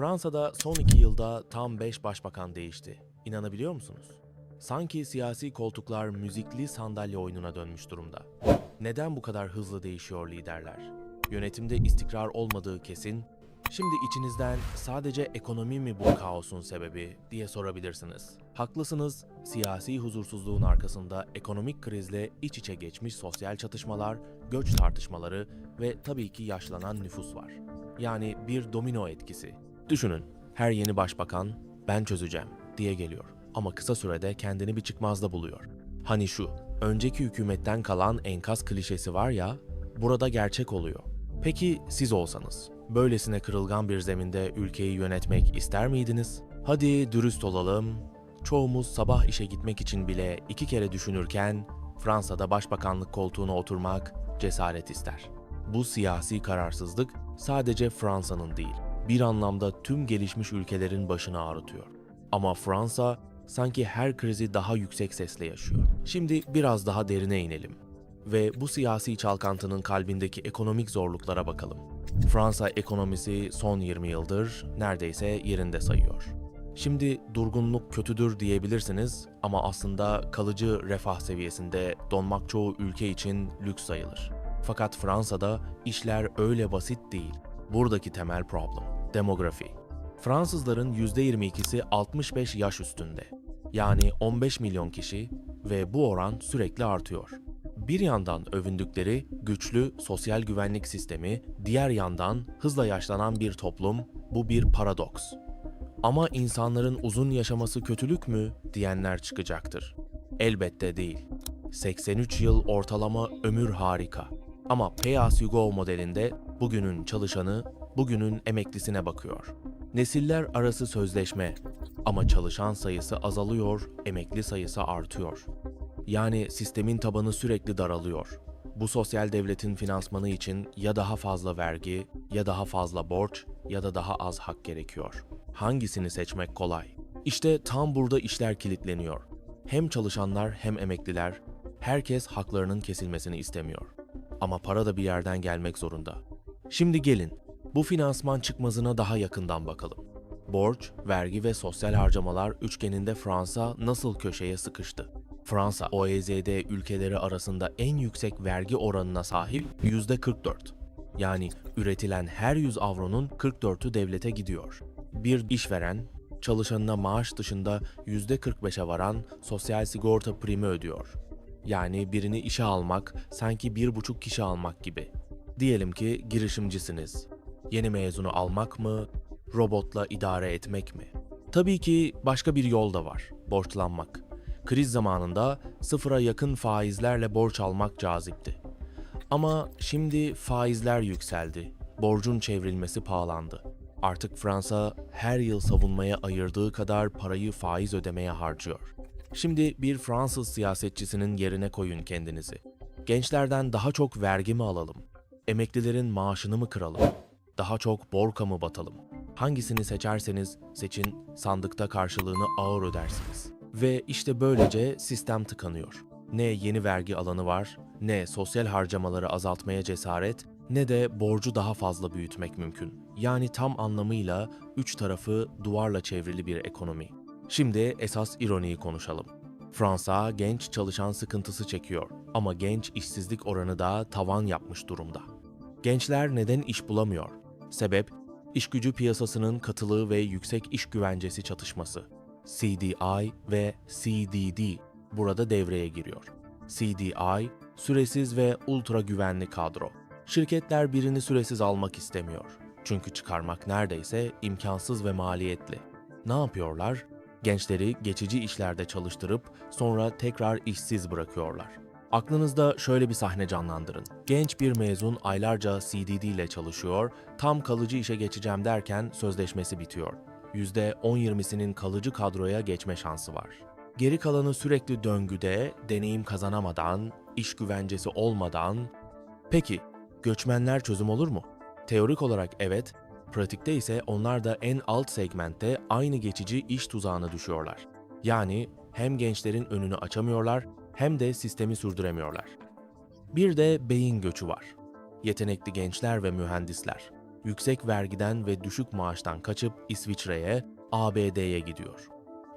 Fransa'da son 2 yılda tam 5 başbakan değişti. İnanabiliyor musunuz? Sanki siyasi koltuklar müzikli sandalye oyununa dönmüş durumda. Neden bu kadar hızlı değişiyor liderler? Yönetimde istikrar olmadığı kesin. Şimdi içinizden sadece ekonomi mi bu kaosun sebebi diye sorabilirsiniz. Haklısınız, siyasi huzursuzluğun arkasında ekonomik krizle iç içe geçmiş sosyal çatışmalar, göç tartışmaları ve tabii ki yaşlanan nüfus var. Yani bir domino etkisi. Düşünün, her yeni başbakan "ben çözeceğim" diye geliyor ama kısa sürede kendini bir çıkmazda buluyor. Hani şu, önceki hükümetten kalan enkaz klişesi var ya, burada gerçek oluyor. Peki siz olsanız, böylesine kırılgan bir zeminde ülkeyi yönetmek ister miydiniz? Hadi dürüst olalım, çoğumuz sabah işe gitmek için bile 2 kere düşünürken Fransa'da başbakanlık koltuğuna oturmak cesaret ister. Bu siyasi kararsızlık sadece Fransa'nın değil, bir anlamda tüm gelişmiş ülkelerin başını ağrıtıyor. Ama Fransa sanki her krizi daha yüksek sesle yaşıyor. Şimdi biraz daha derine inelim ve bu siyasi çalkantının kalbindeki ekonomik zorluklara bakalım. Fransa ekonomisi son 20 yıldır neredeyse yerinde sayıyor. Şimdi durgunluk kötüdür diyebilirsiniz ama aslında kalıcı refah seviyesinde donmak çoğu ülke için lüks sayılır. Fakat Fransa'da işler öyle basit değil. Buradaki temel problem, demografi. Fransızların %22'si 65 yaş üstünde. Yani 15 milyon kişi ve bu oran sürekli artıyor. Bir yandan övündükleri güçlü sosyal güvenlik sistemi, diğer yandan hızla yaşlanan bir toplum, bu bir paradoks. Ama insanların uzun yaşaması kötülük mü diyenler çıkacaktır. Elbette değil. 83 yıl ortalama ömür harika. Ama Pay As You Go modelinde bugünün çalışanı, bugünün emeklisine bakıyor. Nesiller arası sözleşme ama çalışan sayısı azalıyor, emekli sayısı artıyor. Yani sistemin tabanı sürekli daralıyor. Bu sosyal devletin finansmanı için ya daha fazla vergi, ya daha fazla borç, ya da daha az hak gerekiyor. Hangisini seçmek kolay? İşte tam burada işler kilitleniyor. Hem çalışanlar hem emekliler, herkes haklarının kesilmesini istemiyor. Ama para da bir yerden gelmek zorunda. Şimdi gelin, bu finansman çıkmazına daha yakından bakalım. Borç, vergi ve sosyal harcamalar üçgeninde Fransa nasıl köşeye sıkıştı? Fransa, OECD ülkeleri arasında en yüksek vergi oranına sahip %44. Yani üretilen her 100 avronun 44'ü devlete gidiyor. Bir işveren, çalışanına maaş dışında %45'e varan sosyal sigorta primi ödüyor. Yani birini işe almak sanki 1,5 kişi almak gibi. Diyelim ki girişimcisiniz. Yeni mezunu almak mı, robotla idare etmek mi? Tabii ki başka bir yol da var, borçlanmak. Kriz zamanında sıfıra yakın faizlerle borç almak cazipti. Ama şimdi faizler yükseldi, borcun çevrilmesi pahalandı. Artık Fransa her yıl savunmaya ayırdığı kadar parayı faiz ödemeye harcıyor. Şimdi bir Fransız siyasetçisinin yerine koyun kendinizi. Gençlerden daha çok vergi mi alalım? Emeklilerin maaşını mı kıralım? Daha çok borka mı batalım? Hangisini seçerseniz seçin, sandıkta karşılığını ağır ödersiniz. Ve işte böylece sistem tıkanıyor. Ne yeni vergi alanı var, ne sosyal harcamaları azaltmaya cesaret, ne de borcu daha fazla büyütmek mümkün. Yani tam anlamıyla üç tarafı duvarla çevrili bir ekonomi. Şimdi esas ironiyi konuşalım. Fransa genç çalışan sıkıntısı çekiyor ama genç işsizlik oranı da tavan yapmış durumda. Gençler neden iş bulamıyor? Sebep, işgücü piyasasının katılığı ve yüksek iş güvencesi çatışması. CDI ve CDD burada devreye giriyor. CDI, süresiz ve ultra güvenli kadro. Şirketler birini süresiz almak istemiyor. Çünkü çıkarmak neredeyse imkansız ve maliyetli. Ne yapıyorlar? Gençleri geçici işlerde çalıştırıp sonra tekrar işsiz bırakıyorlar. Aklınızda şöyle bir sahne canlandırın. Genç bir mezun aylarca CDD ile çalışıyor, tam kalıcı işe geçeceğim derken sözleşmesi bitiyor. %10-20'sinin kalıcı kadroya geçme şansı var. Geri kalanı sürekli döngüde, deneyim kazanamadan, iş güvencesi olmadan... Peki, göçmenler çözüm olur mu? Teorik olarak evet, pratikte ise onlar da en alt segmentte aynı geçici iş tuzağına düşüyorlar. Yani hem gençlerin önünü açamıyorlar hem de sistemi sürdüremiyorlar. Bir de beyin göçü var. Yetenekli gençler ve mühendisler. Yüksek vergiden ve düşük maaştan kaçıp İsviçre'ye, ABD'ye gidiyor.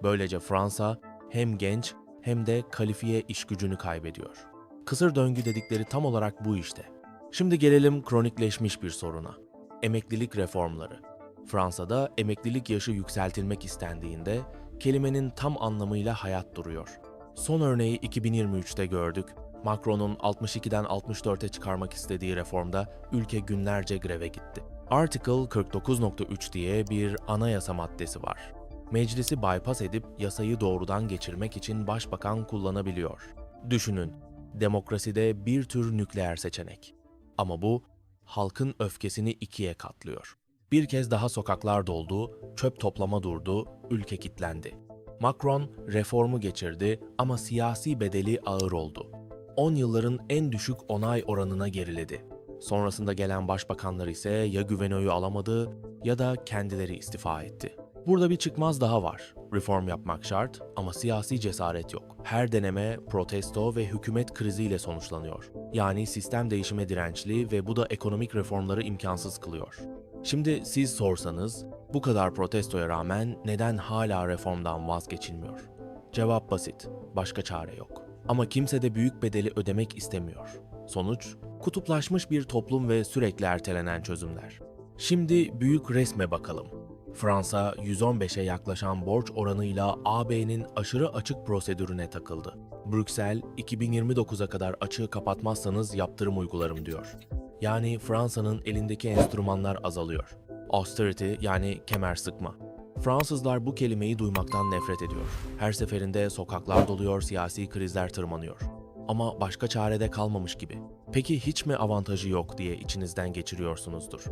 Böylece Fransa hem genç hem de kalifiye iş gücünü kaybediyor. Kısır döngü dedikleri tam olarak bu işte. Şimdi gelelim kronikleşmiş bir soruna. Emeklilik reformları. Fransa'da emeklilik yaşı yükseltilmek istendiğinde kelimenin tam anlamıyla hayat duruyor. Son örneği 2023'te gördük. Macron'un 62'den 64'e çıkarmak istediği reformda ülke günlerce greve gitti. Article 49.3 diye bir anayasa maddesi var. Meclisi bypass edip yasayı doğrudan geçirmek için başbakan kullanabiliyor. Düşünün, demokraside bir tür nükleer seçenek. Ama bu, halkın öfkesini ikiye katlıyor. Bir kez daha sokaklar doldu, çöp toplama durdu, ülke kilitlendi. Macron reformu geçirdi ama siyasi bedeli ağır oldu. 10 yılların en düşük onay oranına geriledi. Sonrasında gelen başbakanlar ise ya güven oyu alamadı ya da kendileri istifa etti. Burada bir çıkmaz daha var. Reform yapmak şart ama siyasi cesaret yok. Her deneme protesto ve hükümet kriziyle sonuçlanıyor. Yani sistem değişime dirençli ve bu da ekonomik reformları imkansız kılıyor. Şimdi siz sorsanız, bu kadar protestoya rağmen neden hala reformdan vazgeçilmiyor? Cevap basit, başka çare yok. Ama kimse de büyük bedeli ödemek istemiyor. Sonuç, kutuplaşmış bir toplum ve sürekli ertelenen çözümler. Şimdi büyük resme bakalım. Fransa, 115'e yaklaşan borç oranıyla AB'nin aşırı açık prosedürüne takıldı. Brüksel, 2029'a kadar açığı kapatmazsanız yaptırım uygularım diyor. Yani Fransa'nın elindeki enstrümanlar azalıyor. Austerity yani kemer sıkma. Fransızlar bu kelimeyi duymaktan nefret ediyor. Her seferinde sokaklar doluyor, siyasi krizler tırmanıyor. Ama başka çare de kalmamış gibi. Peki hiç mi avantajı yok diye içinizden geçiriyorsunuzdur?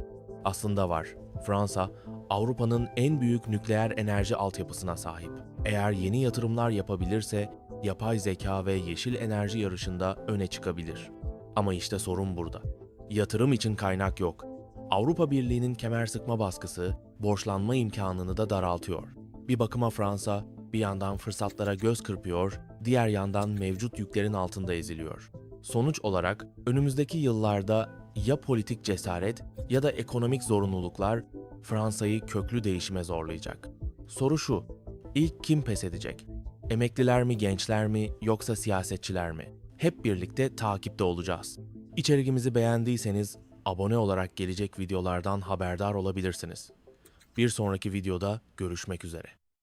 Aslında var. Fransa, Avrupa'nın en büyük nükleer enerji altyapısına sahip. Eğer yeni yatırımlar yapabilirse, yapay zeka ve yeşil enerji yarışında öne çıkabilir. Ama işte sorun burada. Yatırım için kaynak yok. Avrupa Birliği'nin kemer sıkma baskısı, borçlanma imkanını da daraltıyor. Bir bakıma Fransa, bir yandan fırsatlara göz kırpıyor, diğer yandan mevcut yüklerin altında eziliyor. Sonuç olarak önümüzdeki yıllarda ya politik cesaret ya da ekonomik zorunluluklar Fransa'yı köklü değişime zorlayacak. Soru şu, ilk kim pes edecek? Emekliler mi, gençler mi yoksa siyasetçiler mi? Hep birlikte takipte olacağız. İçeriğimizi beğendiyseniz abone olarak gelecek videolardan haberdar olabilirsiniz. Bir sonraki videoda görüşmek üzere.